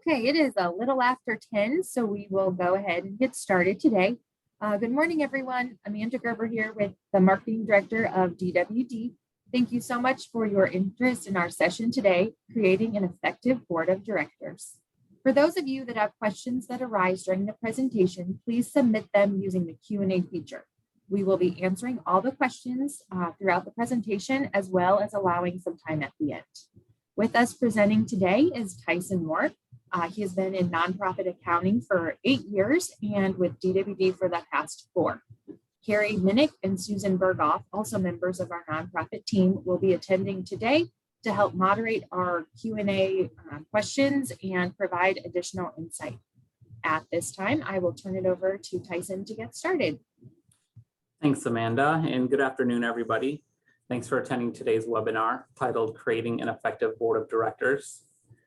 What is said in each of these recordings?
Okay, it is a little after 10, so we will go ahead and get started today. Good morning, everyone. Amanda Gerber here with the Marketing Director of DWD. Thank you so much for your interest in our session today, Creating an Effective Board of Directors. For those of you that have questions that arise during the presentation, please submit them using the Q&A feature. We will be answering all the questions throughout the presentation, as well as allowing some time at the end. With us presenting today is Tyson Moore. He has been in nonprofit accounting for 8 years and with DWD for the past 4. Carrie Minnick and Susan Berghoff, also members of our nonprofit team, will be attending today to help moderate our Q&A questions and provide additional insight. At this time, I will turn it over to Tyson to get started. Thanks, Amanda, and good afternoon, everybody. Thanks for attending today's webinar titled Creating an Effective Board of Directors.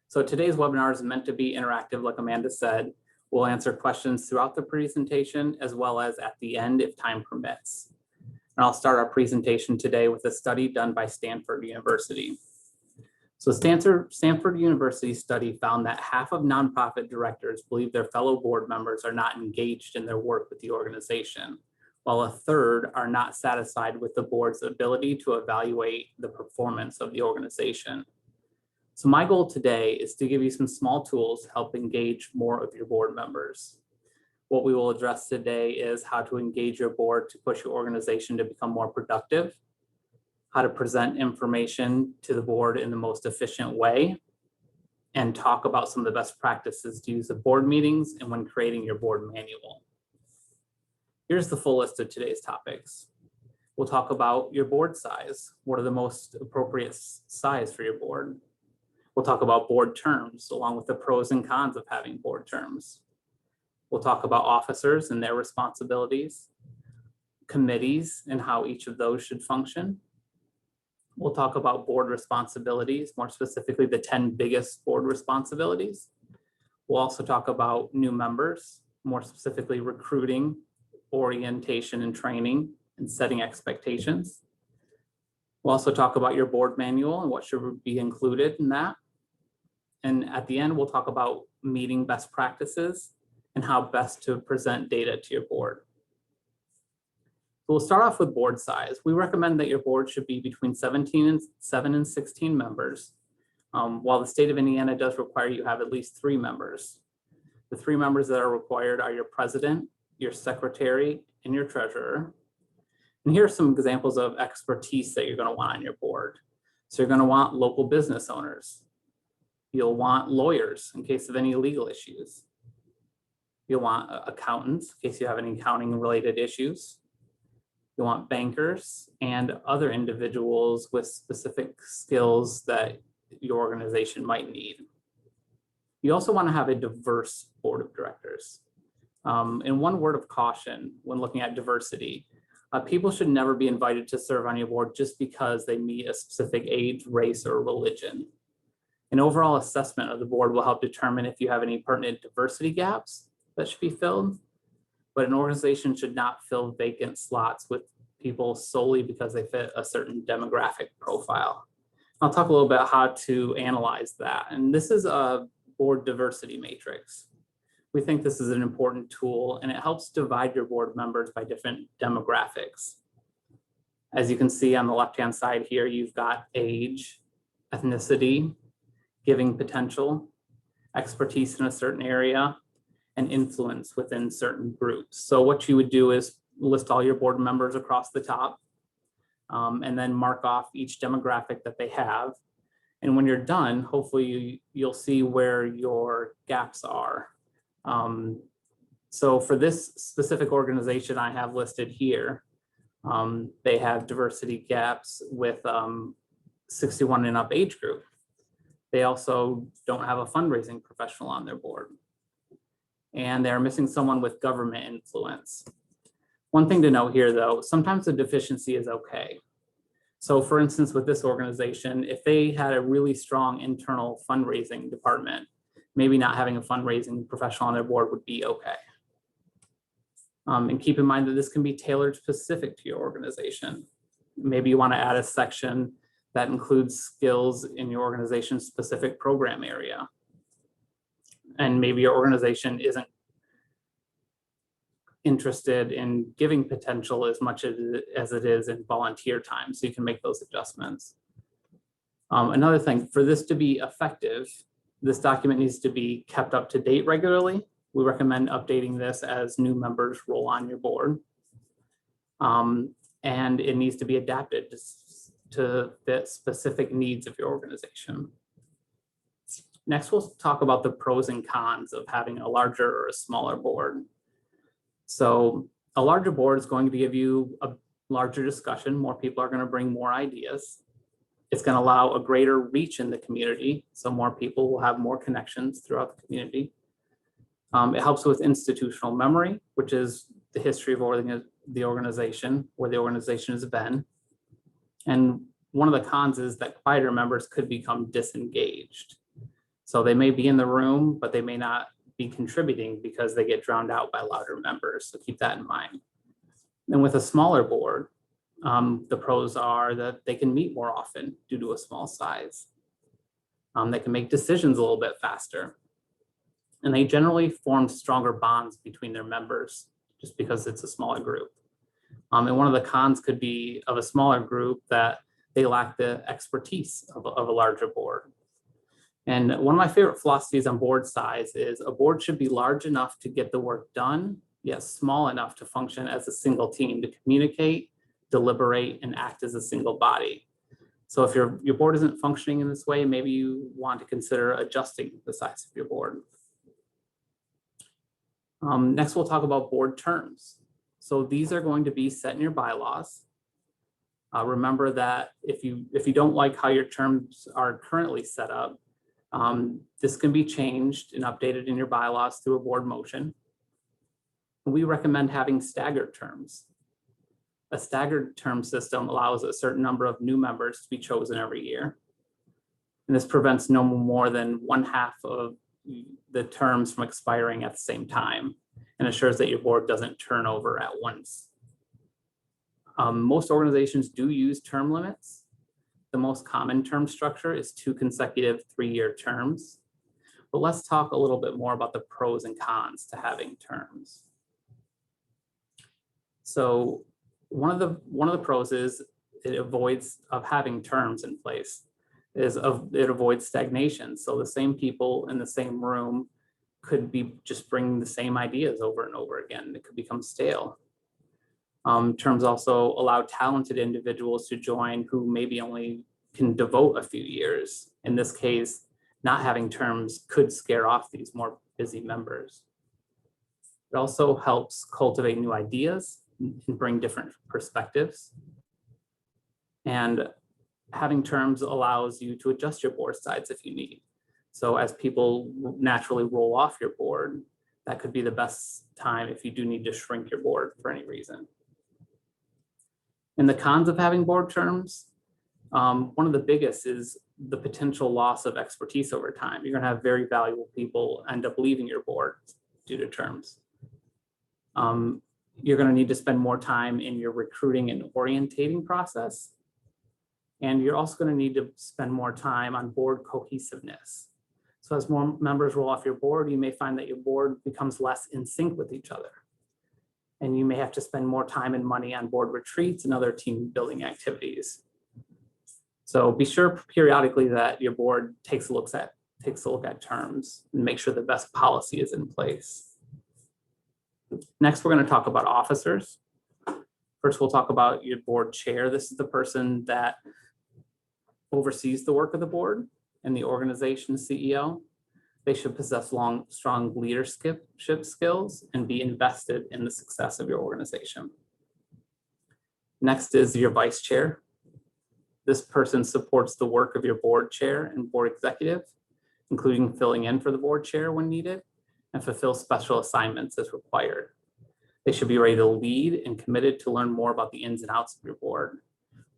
So today's webinar is meant to be interactive, like Amanda said. We'll answer questions throughout the presentation as well as at the end if time permits. And I'll start our presentation today with a study done by Stanford University. So Stanford University study found that half of nonprofit directors believe their fellow board members are not engaged in their work with the organization, while a third are not satisfied with the board's ability to evaluate the performance of the organization. So my goal today is to give you some small tools to help engage more of your board members. What we will address today is how to engage your board to push your organization to become more productive, how to present information to the board in the most efficient way, and talk about some of the best practices to use at board meetings and when creating your board manual. Here's the full list of today's topics. We'll talk about your board size. What are the most appropriate size for your board? We'll talk about board terms, along with the pros and cons of having board terms. We'll talk about officers and their responsibilities, committees and how each of those should function. We'll talk about board responsibilities, more specifically the 10 biggest board responsibilities. We'll also talk about new members, more specifically recruiting, orientation and training, and setting expectations. We'll also talk about your board manual and what should be included in that. And at the end, we'll talk about meeting best practices and how best to present data to your board. So we'll start off with board size. We recommend that your board should be between 7 and 16 members, while the state of Indiana does require you have at least 3 members. The 3 members that are required are your president, your secretary, and your treasurer. And here are some examples of expertise that you're going to want on your board. So you're going to want local business owners. You'll want lawyers in case of any legal issues. You'll want accountants in case you have any accounting related issues. You'll want bankers and other individuals with specific skills that your organization might need. You also want to have a diverse board of directors. And one word of caution when looking at diversity, people should never be invited to serve on your board just because they meet a specific age, race, or religion. An overall assessment of the board will help determine if you have any pertinent diversity gaps that should be filled, but an organization should not fill vacant slots with people solely because they fit a certain demographic profile. I'll talk a little bit how to analyze that. And this is a board diversity matrix. We think this is an important tool and it helps divide your board members by different demographics. As you can see on the left-hand side here, you've got age, ethnicity, giving potential, expertise in a certain area, and influence within certain groups. So what you would do is list all your board members across the top and then mark off each demographic that they have. And when you're done, hopefully you'll see where your gaps are. So for this specific organization I have listed here, they have diversity gaps with 61 and up age group. They also don't have a fundraising professional on their board. And they're missing someone with government influence. One thing to note here though, sometimes the deficiency is okay. So for instance, with this organization, if they had a really strong internal fundraising department, maybe not having a fundraising professional on their board would be okay. And keep in mind that this can be tailored specific to your organization. Maybe you want to add a section that includes skills in your organization's specific program area. and maybe your organization isn't interested in giving potential as much as it is in volunteer time, so you can make those adjustments. Another thing, for this to be effective, this document needs to be kept up to date regularly. We recommend updating this as new members roll on your board. And it needs to be adapted to fit specific needs of your organization. Next, we'll talk about the pros and cons of having a larger or a smaller board. So a larger board is going to give you a larger discussion. More people are going to bring more ideas. It's going to allow a greater reach in the community, so more people will have more connections throughout the community. It helps with institutional memory, which is the history of the organization, where the organization has been. And one of the cons is that quieter members could become disengaged. So they may be in the room, but they may not be contributing because they get drowned out by louder members. So keep that in mind. And with a smaller board, the pros are that they can meet more often due to a small size. They can make decisions a little bit faster. And they generally form stronger bonds between their members just because it's a smaller group. And one of the cons could be of a smaller group that they lack the expertise of a larger board. And one of my favorite philosophies on board size is a board should be large enough to get the work done, yet small enough to function as a single team to communicate, deliberate, and act as a single body. So if your board isn't functioning in this way, maybe you want to consider adjusting the size of your board. Next, we'll talk about board terms. So these are going to be set in your bylaws. Remember that if you don't like how your terms are currently set up, this can be changed and updated in your bylaws through a board motion. We recommend having staggered terms. A staggered term system allows a certain number of new members to be chosen every year. And this prevents no more than 1/2 of the terms from expiring at the same time and ensures that your board doesn't turn over at once. Most organizations do use term limits. The most common term structure is 2 consecutive 3-year terms. But let's talk a little bit more about the pros and cons to having terms. So one of the pros is it avoids of having terms in place. It avoids stagnation. So the same people in the same room could be just bringing the same ideas over and over again. It could become stale. Terms also allow talented individuals to join who maybe only can devote a few years. In this case, not having terms could scare off these more busy members. It also helps cultivate new ideas and bring different perspectives. And having terms allows you to adjust your board size if you need. So as people naturally roll off your board, that could be the best time if you do need to shrink your board for any reason. And the cons of having board terms, one of the biggest is the potential loss of expertise over time. You're going to have very valuable people end up leaving your board due to terms. You're going to need to spend more time in your recruiting and orientating process. And you're also going to need to spend more time on board cohesiveness. So as more members roll off your board, you may find that your board becomes less in sync with each other. And you may have to spend more time and money on board retreats and other team building activities. So be sure periodically that your board takes a look at terms and make sure the best policy is in place. Next, we're going to talk about officers. First, we'll talk about your board chair. This is the person that oversees the work of the board and the organization's CEO. They should possess strong leadership skills and be invested in the success of your organization. Next is your vice chair. This person supports the work of your board chair and board executive, including filling in for the board chair when needed and fulfill special assignments as required. They should be ready to lead and committed to learn more about the ins and outs of your board.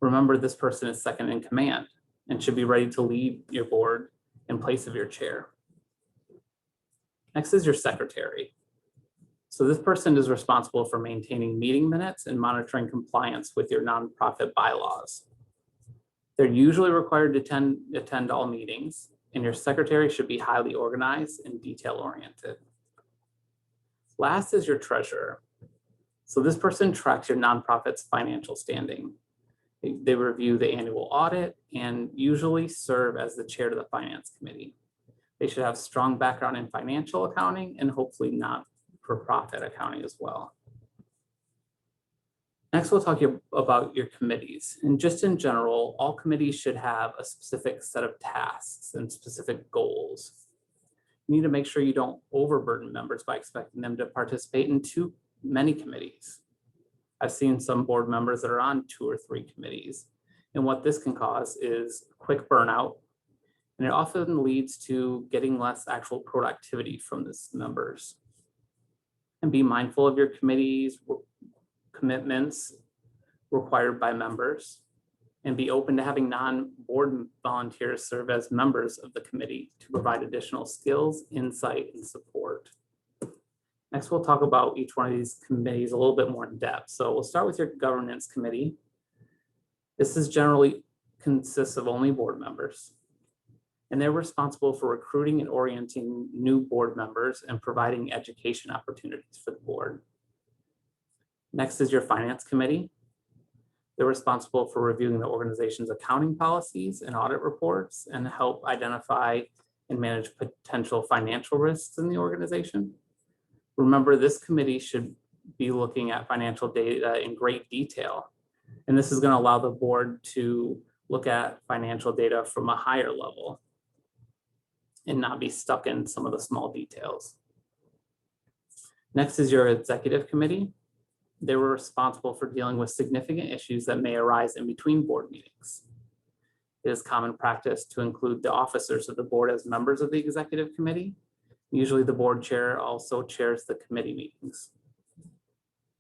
Remember, this person is second in command and should be ready to lead your board in place of your chair. Next is your secretary. So this person is responsible for maintaining meeting minutes and monitoring compliance with your nonprofit bylaws. They're usually required to attend all meetings and your secretary should be highly organized and detail-oriented. Last is your treasurer. So this person tracks your nonprofit's financial standing. They review the annual audit and usually serve as the chair to the finance committee. They should have strong background in financial accounting and hopefully not-for-profit accounting as well. Next, we'll talk about your committees. And just in general, all committees should have a specific set of tasks and specific goals. You need to make sure you don't overburden members by expecting them to participate in too many committees. I've seen some board members that are on 2 or 3 committees. And what this can cause is quick burnout. And it often leads to getting less actual productivity from these members. And be mindful of your committee's commitments required by members, and be open to having non-board volunteers serve as members of the committee to provide additional skills, insight, and support. Next, we'll talk about each one of these committees a little bit more in depth. So we'll start with your governance committee. This is generally consists of only board members, and they're responsible for recruiting and orienting new board members and providing education opportunities for the board. Next is your finance committee. They're responsible for reviewing the organization's accounting policies and audit reports and help identify and manage potential financial risks in the organization. Remember, this committee should be looking at financial data in great detail. And this is going to allow the board to look at financial data from a higher level and not be stuck in some of the small details. Next is your executive committee. They were responsible for dealing with significant issues that may arise in between board meetings. It is common practice to include the officers of the board as members of the executive committee. Usually the board chair also chairs the committee meetings.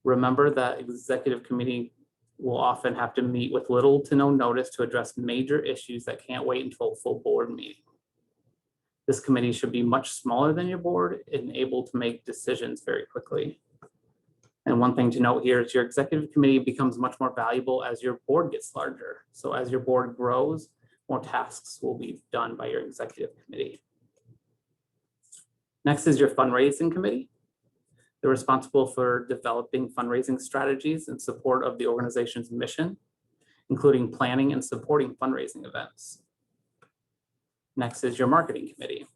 Remember that executive committee will often have to meet with little to no notice to address major issues that can't wait until a full board meeting. This committee should be much smaller than your board and able to make decisions very quickly. And one thing to note here is your executive committee becomes much more valuable as your board gets larger. So as your board grows, more tasks will be done by your executive committee. Next is your fundraising committee. They're responsible for developing fundraising strategies in support of the organization's mission, including planning and supporting fundraising events. Next is your marketing committee.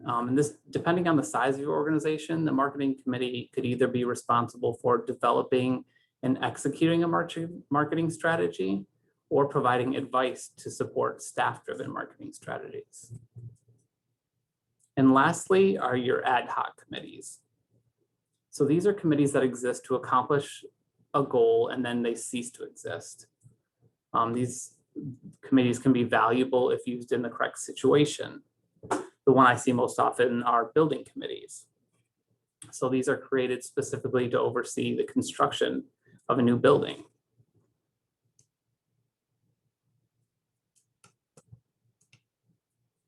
And this, depending on the size of your organization, the marketing committee could either be responsible for developing and executing a marketing strategy or providing advice to support staff-driven marketing strategies. And lastly are your ad hoc committees. So these are committees that exist to accomplish a goal and then they cease to exist. These committees can be valuable if used in the correct situation. The one I see most often are building committees. So these are created specifically to oversee the construction of a new building.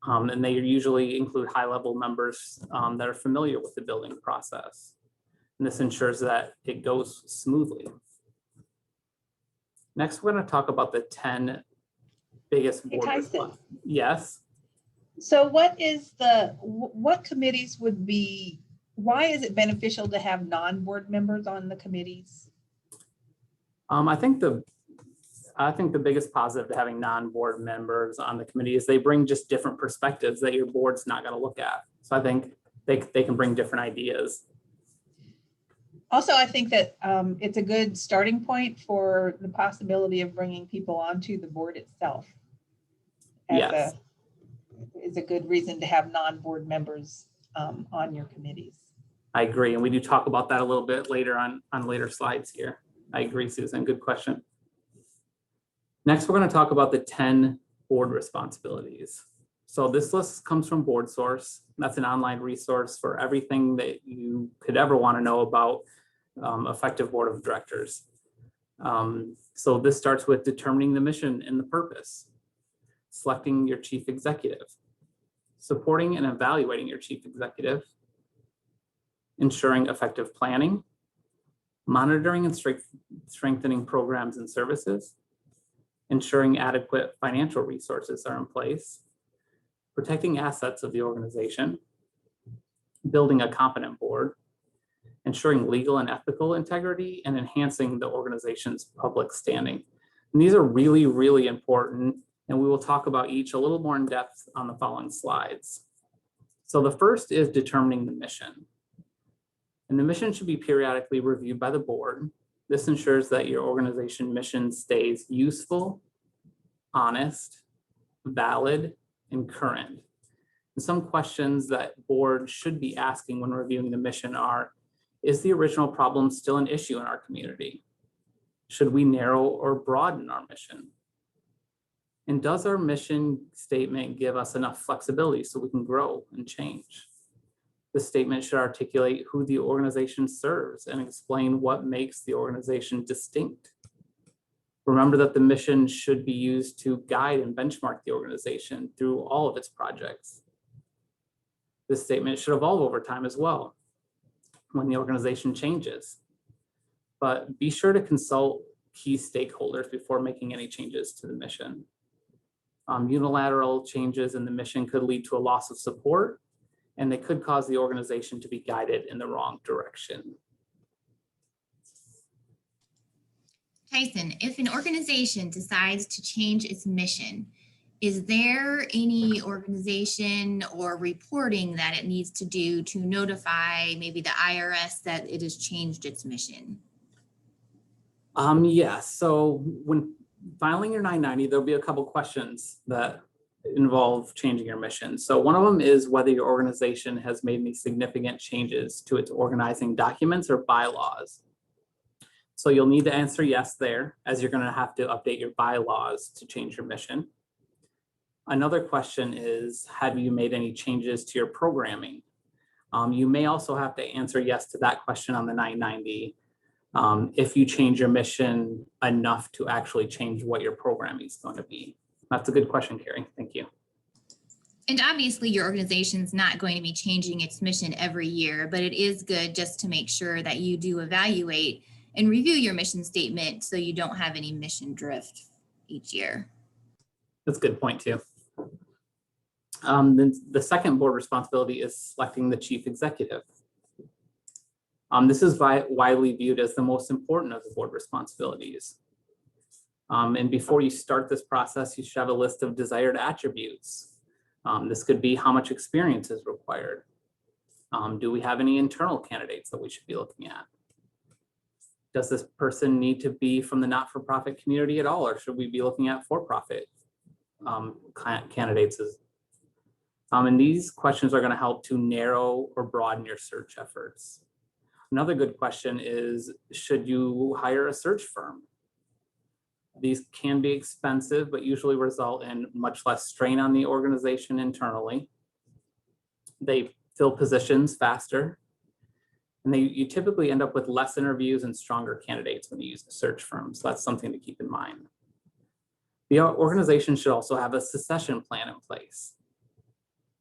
And they usually include high-level members that are familiar with the building process. And this ensures that it goes smoothly. Next, we're going to talk about the 10 biggest board responsibilities. Yes. So what committees would be, why is it beneficial to have non-board members on the committees? I think the biggest positive to having non-board members on the committee is they bring just different perspectives that your board's not going to look at. So I think they can bring different ideas. Also, I think that it's a good starting point for the possibility of bringing people onto the board itself. Yes. Is a good reason to have non-board members on your committees. I agree. And we do talk about that a little bit later on later slides here. I agree, Susan. Good question. Next, we're going to talk about the 10 board responsibilities. So this list comes from BoardSource. That's an online resource for everything that you could ever want to know about effective board of directors. So this starts with determining the mission and the purpose, selecting your chief executive, supporting and evaluating your chief executive, ensuring effective planning, monitoring and strengthening programs and services, ensuring adequate financial resources are in place, protecting assets of the organization, building a competent board, ensuring legal and ethical integrity, and enhancing the organization's public standing. And these are really, really important, and we will talk about each a little more in depth on the following slides. So the first is determining the mission. And the mission should be periodically reviewed by the board. This ensures that your organization mission stays useful, honest, valid, and current. And some questions that board should be asking when reviewing the mission are, is the original problem still an issue in our community? Should we narrow or broaden our mission? And does our mission statement give us enough flexibility so we can grow and change? The statement should articulate who the organization serves and explain what makes the organization distinct. Remember that the mission should be used to guide and benchmark the organization through all of its projects. This statement should evolve over time as well when the organization changes. But be sure to consult key stakeholders before making any changes to the mission. Unilateral changes in the mission could lead to a loss of support, and they could cause the organization to be guided in the wrong direction. Tyson, if an organization decides to change its mission, is there any organization or reporting that it needs to do to notify maybe the IRS that it has changed its mission? Yes, so when filing your 990, there'll be a couple questions that involve changing your mission. So one of them is whether your organization has made any significant changes to its organizing documents or bylaws. So you'll need to answer yes there, as you're going to have to update your bylaws to change your mission. Another question is, have you made any changes to your programming? You may also have to answer yes to that question on the 990 if you change your mission enough to actually change what your programming is going to be. That's a good question, Carrie. Thank you. And obviously your organization's not going to be changing its mission every year, but it is good just to make sure that you do evaluate and review your mission statement so you don't have any mission drift each year. That's a good point too. Then the second board responsibility is selecting the chief executive. This is widely viewed as the most important of the board responsibilities. And before you start this process, you should have a list of desired attributes. This could be how much experience is required. Do we have any internal candidates that we should be looking at? Does this person need to be from the not-for-profit community at all, or should we be looking at for-profit candidates? And these questions are going to help to narrow or broaden your search efforts. Another good question is, should you hire a search firm? These can be expensive, but usually result in much less strain on the organization internally. They fill positions faster, and you typically end up with less interviews and stronger candidates when you use a search firm. So that's something to keep in mind. The organization should also have a succession plan in place.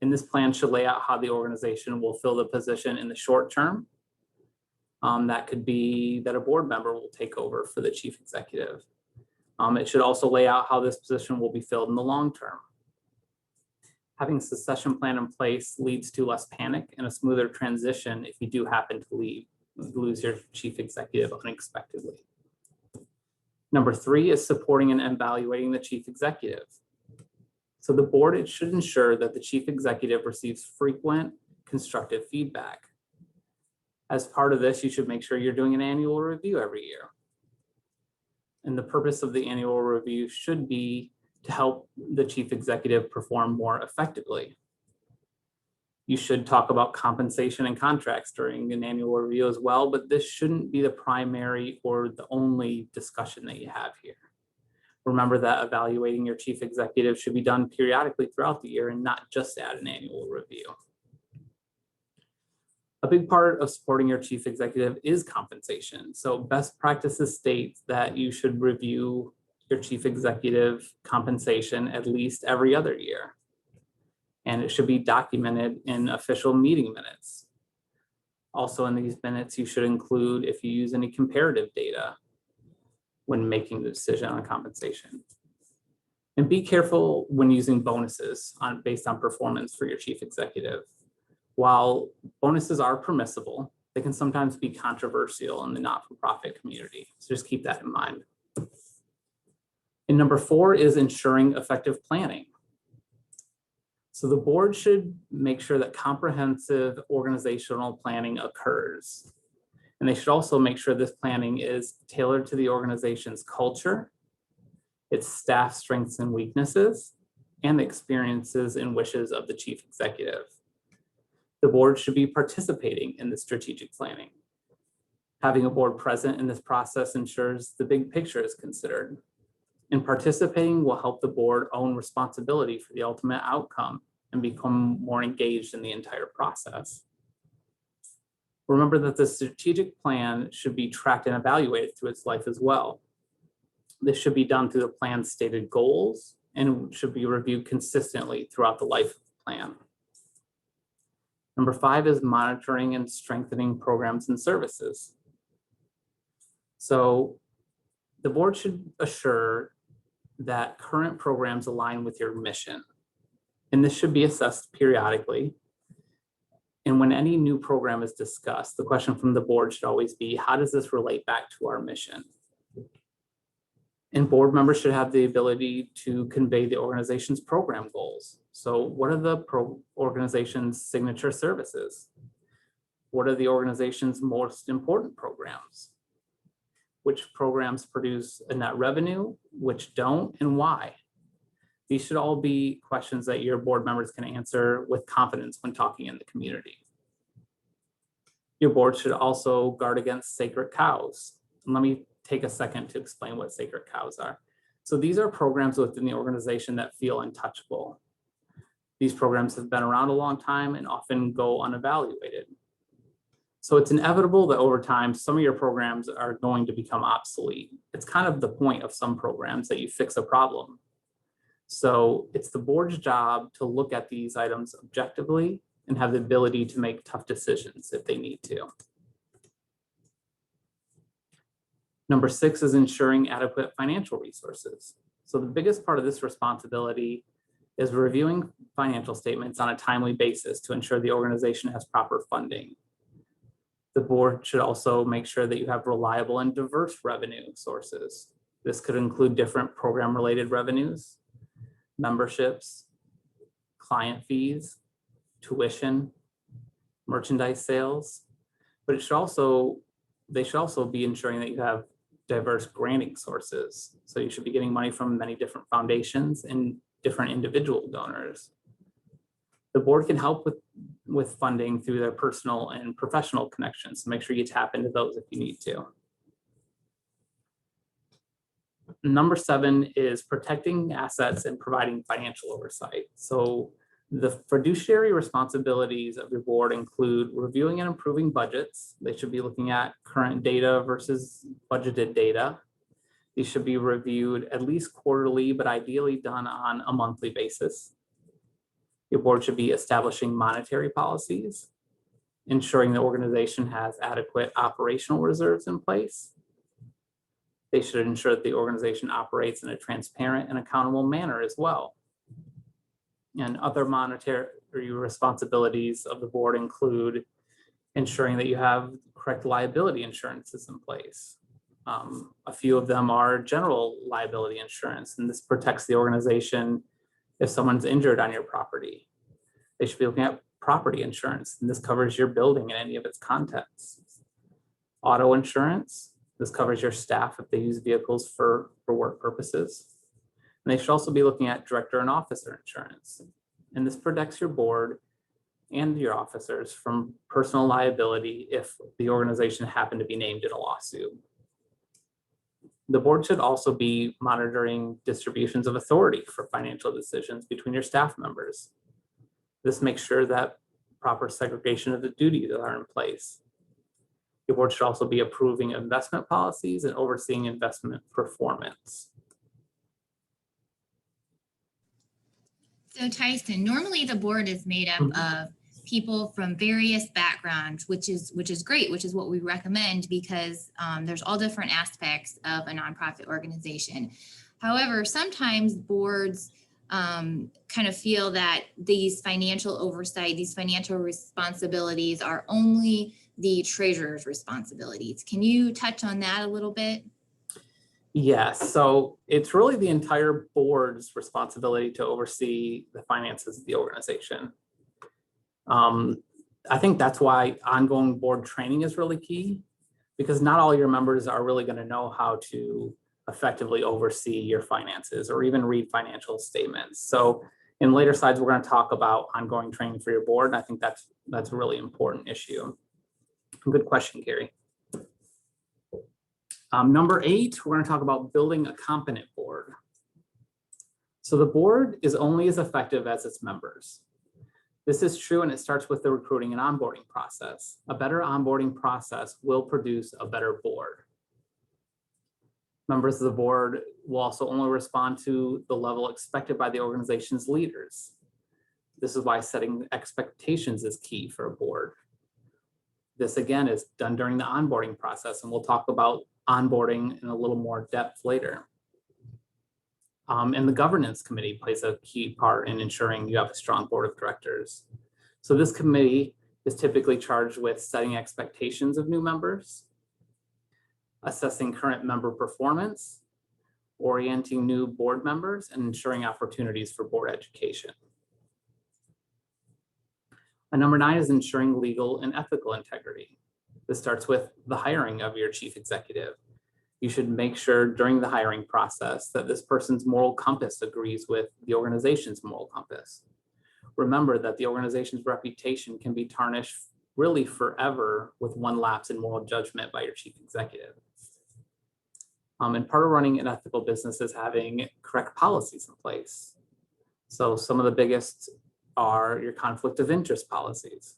And this plan should lay out how the organization will fill the position in the short term. That could be that a board member will take over for the chief executive. It should also lay out how this position will be filled in the long term. Having a succession plan in place leads to less panic and a smoother transition if you do happen to lose your chief executive unexpectedly. Number 3 is supporting and evaluating the chief executive. So the board should ensure that the chief executive receives frequent constructive feedback. As part of this, you should make sure you're doing an annual review every year. And the purpose of the annual review should be to help the chief executive perform more effectively. You should talk about compensation and contracts during an annual review as well, but this shouldn't be the primary or the only discussion that you have here. Remember that evaluating your chief executive should be done periodically throughout the year and not just at an annual review. A big part of supporting your chief executive is compensation. So best practices state that you should review your chief executive compensation at least every other year. And it should be documented in official meeting minutes. Also in these minutes, you should include if you use any comparative data when making the decision on compensation. And be careful when using bonuses based on performance for your chief executive. While bonuses are permissible, they can sometimes be controversial in the not-for-profit community. So just keep that in mind. And number 4 is ensuring effective planning. So the board should make sure that comprehensive organizational planning occurs. And they should also make sure this planning is tailored to the organization's culture, its staff strengths and weaknesses, and the experiences and wishes of the chief executive. The board should be participating in the strategic planning. Having a board present in this process ensures the big picture is considered. And participating will help the board own responsibility for the ultimate outcome and become more engaged in the entire process. Remember that the strategic plan should be tracked and evaluated through its life as well. This should be done through the plan's stated goals and should be reviewed consistently throughout the life of the plan. Number 5 is monitoring and strengthening programs and services. So the board should assure that current programs align with your mission. And this should be assessed periodically. And when any new program is discussed, the question from the board should always be, how does this relate back to our mission? And board members should have the ability to convey the organization's program goals. So what are the organization's signature services? What are the organization's most important programs? Which programs produce a net revenue, which don't, and why? These should all be questions that your board members can answer with confidence when talking in the community. Your board should also guard against sacred cows. And let me take a second to explain what sacred cows are. So these are programs within the organization that feel untouchable. These programs have been around a long time and often go unevaluated. So it's inevitable that over time, some of your programs are going to become obsolete. It's kind of the point of some programs that you fix a problem. So it's the board's job to look at these items objectively and have the ability to make tough decisions if they need to. Number 6 is ensuring adequate financial resources. So the biggest part of this responsibility is reviewing financial statements on a timely basis to ensure the organization has proper funding. The board should also make sure that you have reliable and diverse revenue sources. This could include different program-related revenues, memberships, client fees, tuition, merchandise sales, but they should also be ensuring that you have diverse granting sources. So you should be getting money from many different foundations and different individual donors. The board can help with funding through their personal and professional connections. So make sure you tap into those if you need to. Number 7 is protecting assets and providing financial oversight. So the fiduciary responsibilities of your board include reviewing and improving budgets. They should be looking at current data versus budgeted data. These should be reviewed at least quarterly, but ideally done on a monthly basis. Your board should be establishing monetary policies, ensuring the organization has adequate operational reserves in place. They should ensure that the organization operates in a transparent and accountable manner as well. And other monetary responsibilities of the board include ensuring that you have correct liability insurances in place. A few of them are general liability insurance, and this protects the organization if someone's injured on your property. They should be looking at property insurance, and this covers your building and any of its contents. Auto insurance, this covers your staff if they use vehicles for work purposes. And they should also be looking at director and officer insurance. And this protects your board and your officers from personal liability if the organization happened to be named in a lawsuit. The board should also be monitoring distributions of authority for financial decisions between your staff members. This makes sure that proper segregation of the duties are in place. Your board should also be approving investment policies and overseeing investment performance. So Tyson, normally the board is made up of people from various backgrounds, which is great, which is what we recommend because there's all different aspects of a nonprofit organization. However, sometimes boards kind of feel that these financial oversight, these financial responsibilities are only the treasurer's responsibilities. Can you touch on that a little bit? Yes, so it's really the entire board's responsibility to oversee the finances of the organization. I think that's why ongoing board training is really key, because not all your members are really going to know how to effectively oversee your finances or even read financial statements. So in later slides, we're going to talk about ongoing training for your board. And I think that's a really important issue. Good question, Gary. Number 8, we're going to talk about building a competent board. So the board is only as effective as its members. This is true, and it starts with the recruiting and onboarding process. A better onboarding process will produce a better board. Members of the board will also only respond to the level expected by the organization's leaders. This is why setting expectations is key for a board. This again is done during the onboarding process, and we'll talk about onboarding in a little more depth later. And the governance committee plays a key part in ensuring you have a strong board of directors. So this committee is typically charged with setting expectations of new members, assessing current member performance, orienting new board members, and ensuring opportunities for board education. And number 9 is ensuring legal and ethical integrity. This starts with the hiring of your chief executive. You should make sure during the hiring process that this person's moral compass agrees with the organization's moral compass. Remember that the organization's reputation can be tarnished really forever with one lapse in moral judgment by your chief executive. And part of running an ethical business is having correct policies in place. So some of the biggest are your conflict of interest policies.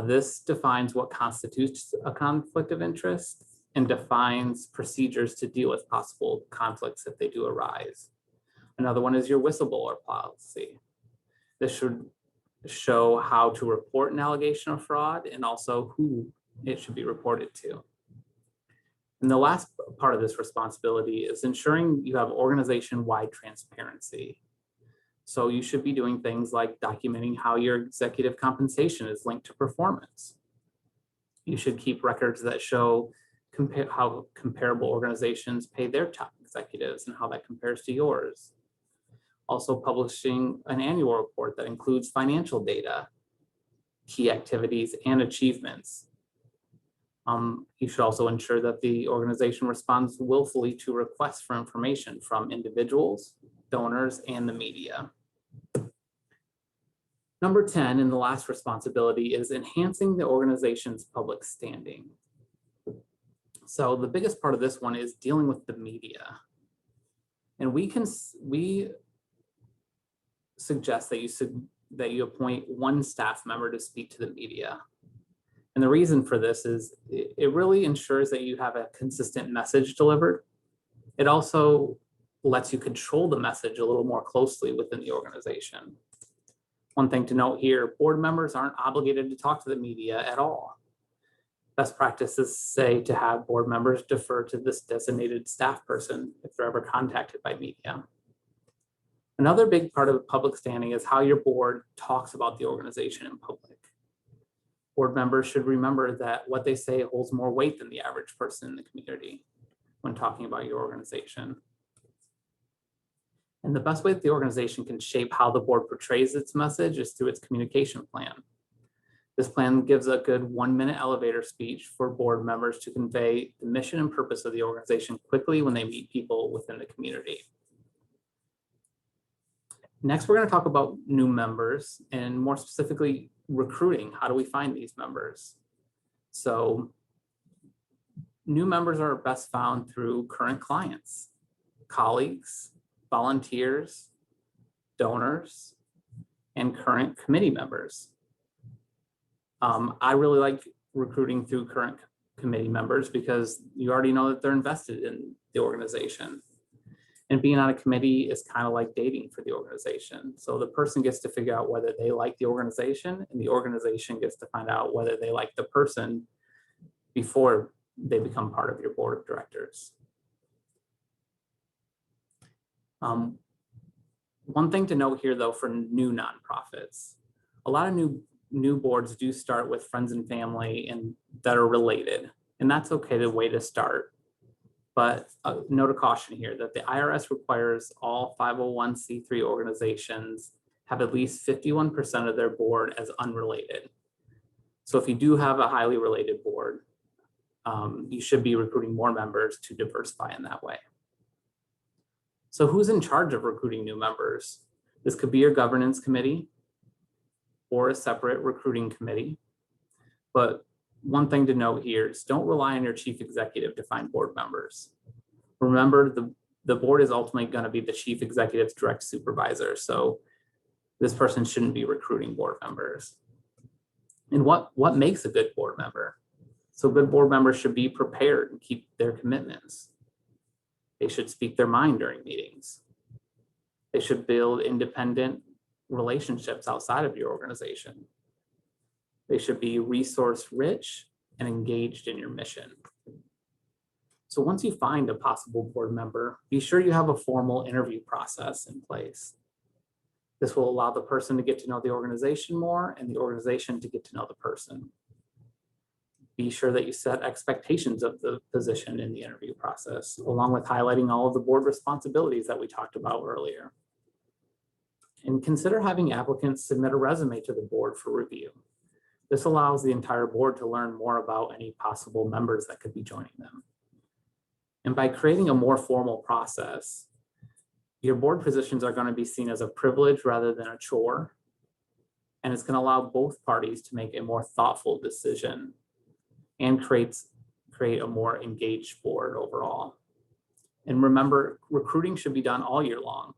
This defines what constitutes a conflict of interest and defines procedures to deal with possible conflicts if they do arise. Another one is your whistleblower policy. This should show how to report an allegation of fraud and also who it should be reported to. And the last part of this responsibility is ensuring you have organization-wide transparency. So you should be doing things like documenting how your executive compensation is linked to performance. You should keep records that show how comparable organizations pay their top executives and how that compares to yours. Also publishing an annual report that includes financial data, key activities, and achievements. You should also ensure that the organization responds willfully to requests for information from individuals, donors, and the media. Number 10, and the last responsibility, is enhancing the organization's public standing. So the biggest part of this one is dealing with the media. And we suggest that you appoint one staff member to speak to the media. And the reason for this is it really ensures that you have a consistent message delivered. It also lets you control the message a little more closely within the organization. One thing to note here, board members aren't obligated to talk to the media at all. Best practices say to have board members defer to this designated staff person if they're ever contacted by media. Another big part of public standing is how your board talks about the organization in public. Board members should remember that what they say holds more weight than the average person in the community when talking about your organization. And the best way that the organization can shape how the board portrays its message is through its communication plan. This plan gives a good 1-minute elevator speech for board members to convey the mission and purpose of the organization quickly when they meet people within the community. Next, we're going to talk about new members and more specifically recruiting. How do we find these members? So new members are best found through current clients, colleagues, volunteers, donors, and current committee members. I really like recruiting through current committee members because you already know that they're invested in the organization. And being on a committee is kind of like dating for the organization. So the person gets to figure out whether they like the organization, and the organization gets to find out whether they like the person before they become part of your board of directors. One thing to note here, though, for new nonprofits, a lot of new boards do start with friends and family and that are related, and that's okay, the way to start. But a note of caution here that the IRS requires all 501c3 organizations have at least 51% of their board as unrelated. So if you do have a highly related board, you should be recruiting more members to diversify in that way. So who's in charge of recruiting new members? This could be your governance committee or a separate recruiting committee. But one thing to note here is don't rely on your chief executive to find board members. Remember, the board is ultimately going to be the chief executive's direct supervisor. So this person shouldn't be recruiting board members. And what makes a good board member? So good board members should be prepared and keep their commitments. They should speak their mind during meetings. They should build independent relationships outside of your organization. They should be resource rich and engaged in your mission. So once you find a possible board member, be sure you have a formal interview process in place. This will allow the person to get to know the organization more and the organization to get to know the person. Be sure that you set expectations of the position in the interview process, along with highlighting all of the board responsibilities that we talked about earlier. And consider having applicants submit a resume to the board for review. This allows the entire board to learn more about any possible members that could be joining them. And by creating a more formal process, your board positions are going to be seen as a privilege rather than a chore. And it's going to allow both parties to make a more thoughtful decision and create a more engaged board overall. And remember, recruiting should be done all year long.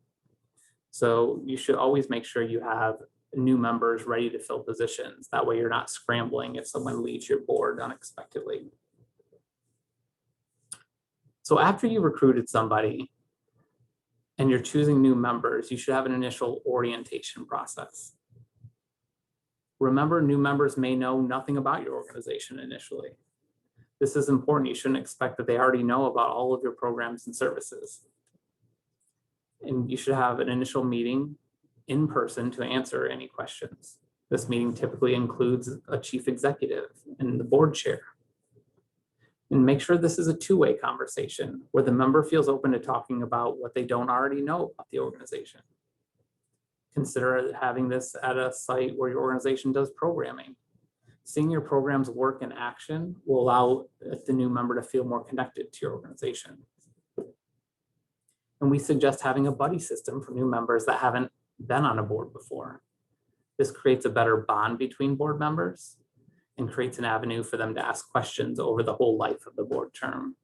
So you should always make sure you have new members ready to fill positions. That way you're not scrambling if someone leaves your board unexpectedly. So after you recruited somebody and you're choosing new members, you should have an initial orientation process. Remember, new members may know nothing about your organization initially. This is important. You shouldn't expect that they already know about all of your programs and services. And you should have an initial meeting in person to answer any questions. This meeting typically includes a chief executive and the board chair. And make sure this is a two-way conversation where the member feels open to talking about what they don't already know about the organization. Consider having this at a site where your organization does programming. Seeing your programs work in action will allow the new member to feel more connected to your organization. And we suggest having a buddy system for new members that haven't been on a board before. This creates a better bond between board members and creates an avenue for them to ask questions over the whole life of the board term.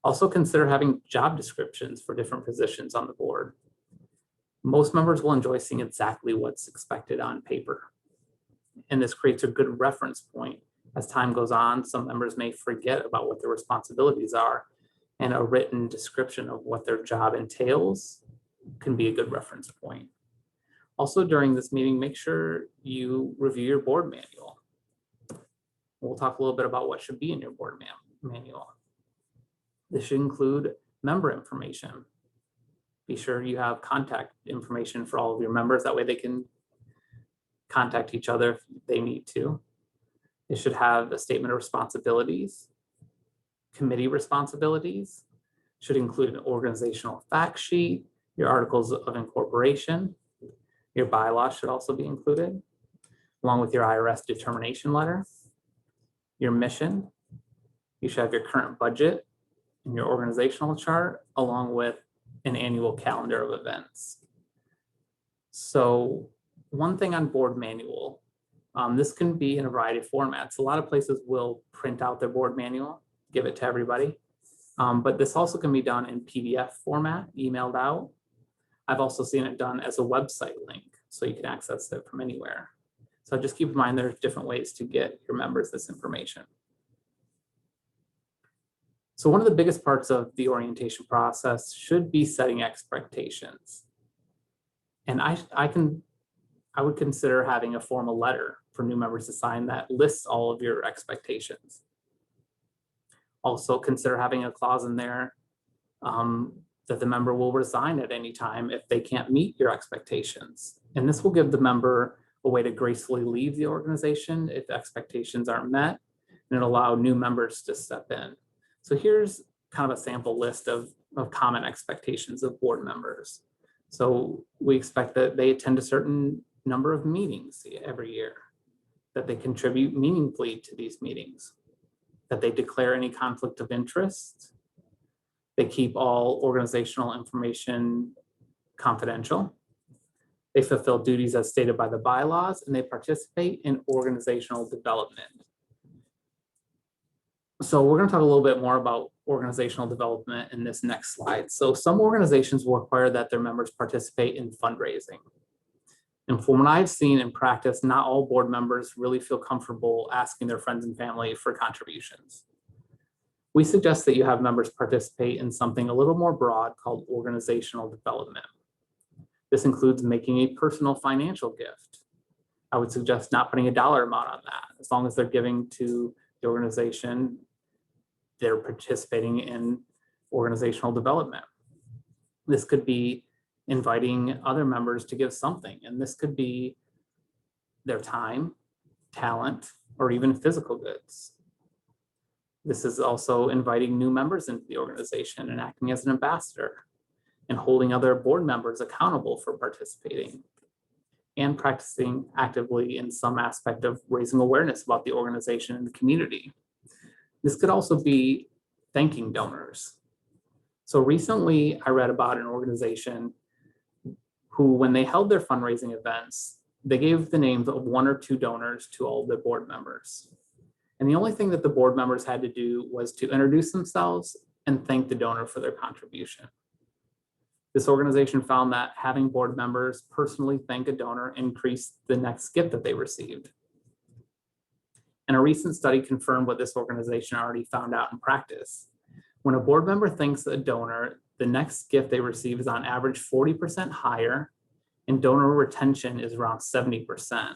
Also consider having job descriptions for different positions on the board. Most members will enjoy seeing exactly what's expected on paper. And this creates a good reference point. As time goes on, some members may forget about what their responsibilities are, and a written description of what their job entails can be a good reference point. Also, during this meeting, make sure you review your board manual. We'll talk a little bit about what should be in your board manual. This should include member information. Be sure you have contact information for all of your members. That way they can contact each other if they need to. It should have a statement of responsibilities, committee responsibilities, should include an organizational fact sheet, your articles of incorporation, your bylaws should also be included, along with your IRS determination letter, your mission. You should have your current budget and your organizational chart, along with an annual calendar of events. So one thing on board manual, this can be in a variety of formats. A lot of places will print out their board manual, give it to everybody. But this also can be done in PDF format, emailed out. I've also seen it done as a website link, so you can access it from anywhere. So just keep in mind there's different ways to get your members this information. So one of the biggest parts of the orientation process should be setting expectations. And I would consider having a formal letter for new members to sign that lists all of your expectations. Also consider having a clause in there that the member will resign at any time if they can't meet your expectations. And this will give the member a way to gracefully leave the organization if expectations aren't met, and it'll allow new members to step in. So here's kind of a sample list of common expectations of board members. So we expect that they attend a certain number of meetings every year, that they contribute meaningfully to these meetings, that they declare any conflict of interest, they keep all organizational information confidential, they fulfill duties as stated by the bylaws, and they participate in organizational development. So we're going to talk a little bit more about organizational development in this next slide. So some organizations will require that their members participate in fundraising. And from what I've seen in practice, not all board members really feel comfortable asking their friends and family for contributions. We suggest that you have members participate in something a little more broad called organizational development. This includes making a personal financial gift. I would suggest not putting a dollar amount on that. As long as they're giving to the organization, they're participating in organizational development. This could be inviting other members to give something, and this could be their time, talent, or even physical goods. This is also inviting new members into the organization and acting as an ambassador, and holding other board members accountable for participating, and practicing actively in some aspect of raising awareness about the organization and the community. This could also be thanking donors. So recently I read about an organization who, when they held their fundraising events, they gave the names of 1 or 2 donors to all the board members. And the only thing that the board members had to do was to introduce themselves and thank the donor for their contribution. This organization found that having board members personally thank a donor increased the next gift that they received. And a recent study confirmed what this organization already found out in practice. When a board member thanks a donor, the next gift they receive is on average 40% higher, and donor retention is around 70%.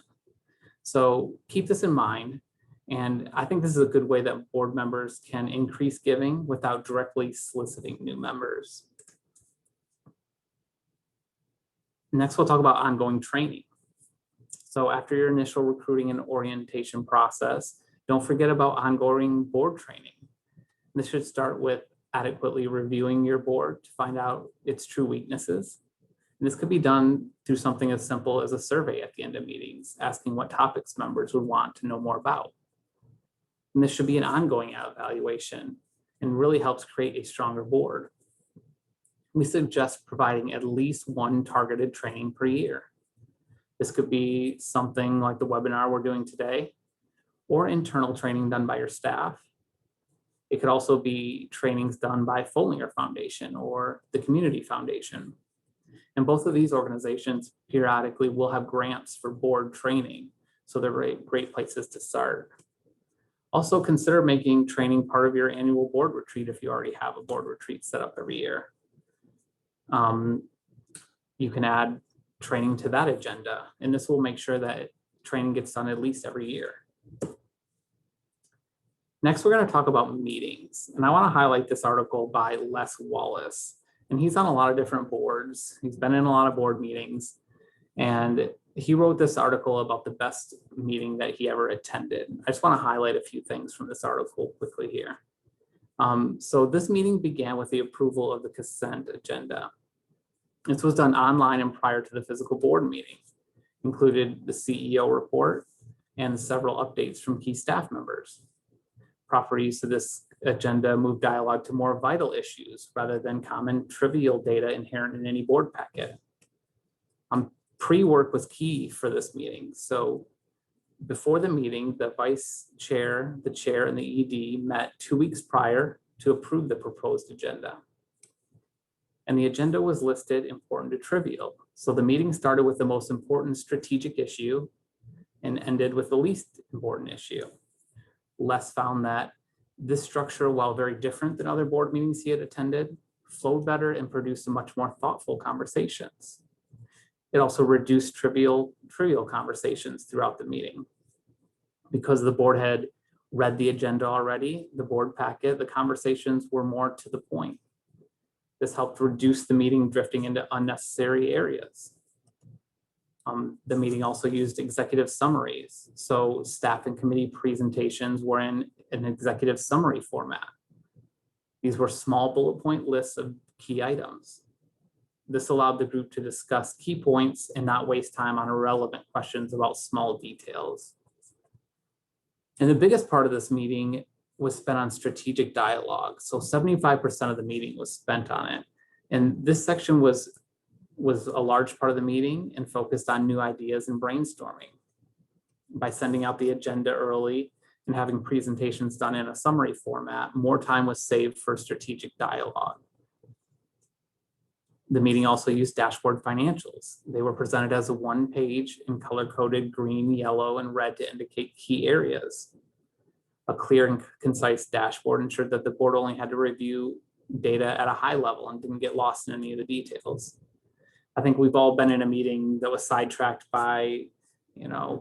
So keep this in mind. And I think this is a good way that board members can increase giving without directly soliciting new members. Next, we'll talk about ongoing training. So after your initial recruiting and orientation process, don't forget about ongoing board training. This should start with adequately reviewing your board to find out its true weaknesses. And this could be done through something as simple as a survey at the end of meetings, asking what topics members would want to know more about. And this should be an ongoing evaluation and really helps create a stronger board. We suggest providing at least 1 targeted training per year. This could be something like the webinar we're doing today, or internal training done by your staff. It could also be trainings done by Follinger Foundation or the Community Foundation. And both of these organizations periodically will have grants for board training, so they're great places to start. Also consider making training part of your annual board retreat if you already have a board retreat set up every year. You can add training to that agenda, and this will make sure that training gets done at least every year. Next, we're going to talk about meetings, and I want to highlight this article by Les Wallace, and he's on a lot of different boards. He's been in a lot of board meetings, and he wrote this article about the best meeting that he ever attended. I just want to highlight a few things from this article quickly here. So this meeting began with the approval of the consent agenda. This was done online and prior to the physical board meeting, included the CEO report and several updates from key staff members. Proper use of this agenda moved dialogue to more vital issues rather than common trivial data inherent in any board packet. Pre-work was key for this meeting. So before the meeting, the vice chair, the chair, and the ED met 2 weeks prior to approve the proposed agenda. And the agenda was listed important to trivial. So the meeting started with the most important strategic issue and ended with the least important issue. Les found that this structure, while very different than other board meetings he had attended, flowed better and produced much more thoughtful conversations. It also reduced trivial conversations throughout the meeting. Because the board had read the agenda already, the board packet, the conversations were more to the point. This helped reduce the meeting drifting into unnecessary areas. The meeting also used executive summaries. So staff and committee presentations were in an executive summary format. These were small bullet point lists of key items. This allowed the group to discuss key points and not waste time on irrelevant questions about small details. And the biggest part of this meeting was spent on strategic dialogue. So 75% of the meeting was spent on it. And this section was a large part of the meeting and focused on new ideas and brainstorming. By sending out the agenda early and having presentations done in a summary format, more time was saved for strategic dialogue. The meeting also used dashboard financials. They were presented as a one-page and color-coded green, yellow, and red to indicate key areas. A clear and concise dashboard ensured that the board only had to review data at a high level and didn't get lost in any of the details. I think we've all been in a meeting that was sidetracked by,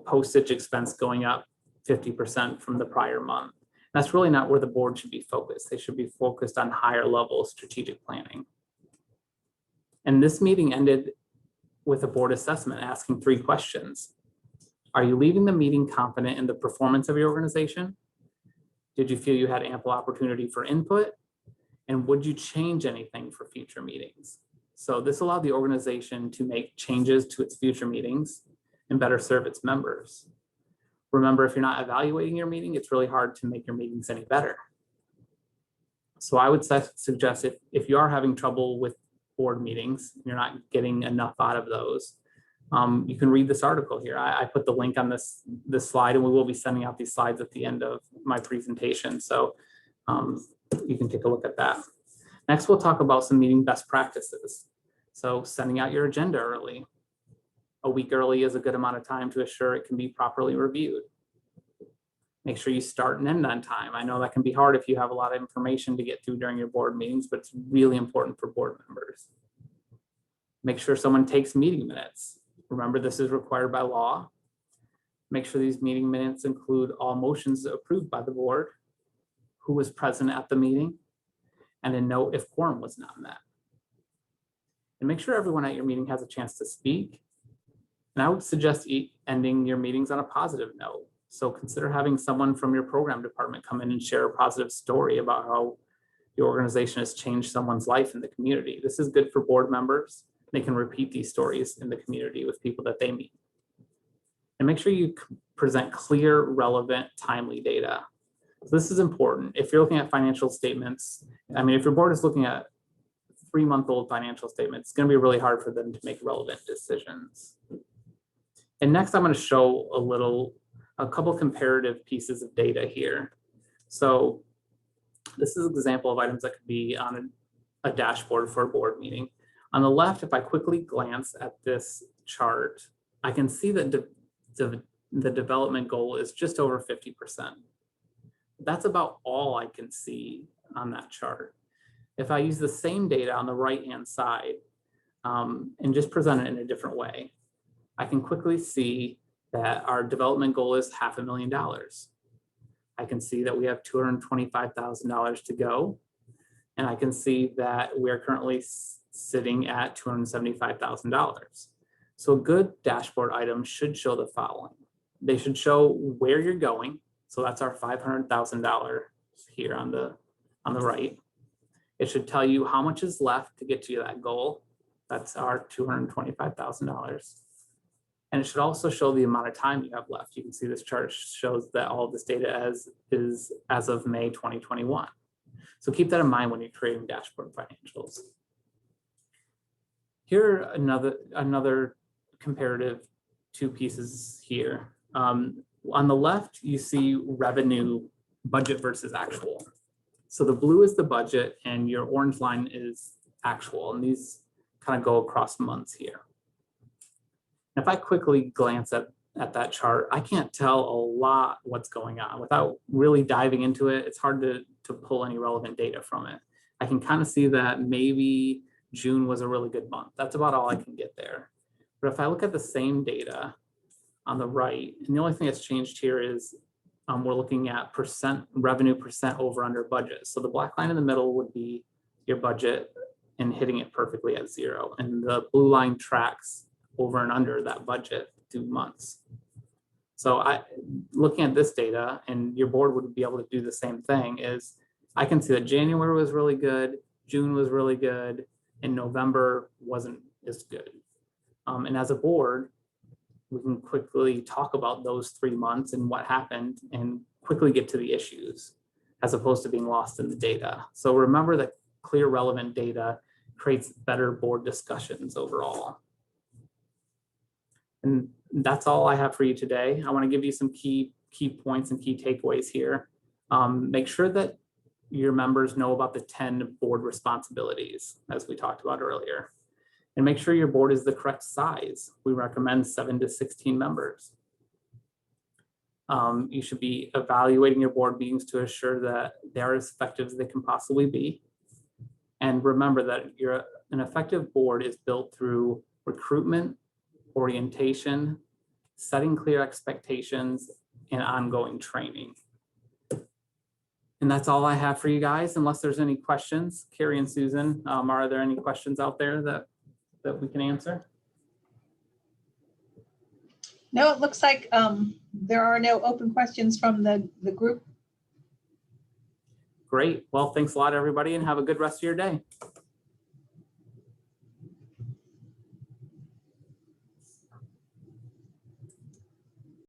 postage expense going up 50% from the prior month. That's really not where the board should be focused. They should be focused on higher level strategic planning. And this meeting ended with a board assessment asking 3 questions. Are you leaving the meeting confident in the performance of your organization? Did you feel you had ample opportunity for input? And would you change anything for future meetings? So this allowed the organization to make changes to its future meetings and better serve its members. Remember, if you're not evaluating your meeting, it's really hard to make your meetings any better. So I would suggest if you are having trouble with board meetings, you're not getting enough out of those, you can read this article here. I put the link on this slide, and we will be sending out these slides at the end of my presentation. So you can take a look at that. Next, we'll talk about some meeting best practices. So sending out your agenda early. A week early is a good amount of time to assure it can be properly reviewed. Make sure you start and end on time. I know that can be hard if you have a lot of information to get through during your board meetings, but it's really important for board members. Make sure someone takes meeting minutes. Remember, this is required by law. Make sure these meeting minutes include all motions approved by the board, who was present at the meeting, and a note if quorum was not met. And make sure everyone at your meeting has a chance to speak. And I would suggest ending your meetings on a positive note. So consider having someone from your program department come in and share a positive story about how your organization has changed someone's life in the community. This is good for board members. They can repeat these stories in the community with people that they meet. And make sure you present clear, relevant, timely data. So this is important. If you're looking at financial statements, if your board is looking at 3-month-old financial statements, it's going to be really hard for them to make relevant decisions. And next, I'm going to show a couple comparative pieces of data here. So this is an example of items that could be on a dashboard for a board meeting. On the left, if I quickly glance at this chart, I can see that the development goal is just over 50%. That's about all I can see on that chart. If I use the same data on the right-hand side and just present it in a different way, I can quickly see that our development goal is $500,000. I can see that we have $225,000 to go. And I can see that we're currently sitting at $275,000. So a good dashboard item should show the following. They should show where you're going. So that's our $500,000 here on the right. It should tell you how much is left to get to that goal. That's our $225,000. And it should also show the amount of time you have left. You can see this chart shows that all of this data is as of May 2021. So keep that in mind when you're creating dashboard financials. Here are another comparative 2 pieces here. On the left, you see revenue budget versus actual. So the blue is the budget and your orange line is actual. And these kind of go across months here. If I quickly glance at that chart, I can't tell a lot what's going on. Without really diving into it, it's hard to pull any relevant data from it. I can kind of see that maybe June was a really good month. That's about all I can get there. But if I look at the same data on the right, and the only thing that's changed here is we're looking at revenue percent over under budget. So the black line in the middle would be your budget, and hitting it perfectly at 0. And the blue line tracks over and under that budget through months. So looking at this data, and your board would be able to do the same thing, is I can see that January was really good, June was really good, and November wasn't as good. And as a board, we can quickly talk about those 3 months and what happened and quickly get to the issues as opposed to being lost in the data. So remember that clear, relevant data creates better board discussions overall. And that's all I have for you today. I want to give you some key points and key takeaways here. Make sure that your members know about the 10 board responsibilities, as we talked about earlier. And make sure your board is the correct size. We recommend 7 to 16 members. You should be evaluating your board meetings to assure that they are as effective as they can possibly be. And remember that an effective board is built through recruitment, orientation, setting clear expectations, and ongoing training. And that's all I have for you guys, unless there's any questions. Carrie and Susan, are there any questions out there that we can answer? No, it looks like there are no open questions from the group. Great. Well, thanks a lot, everybody, and have a good rest of your day.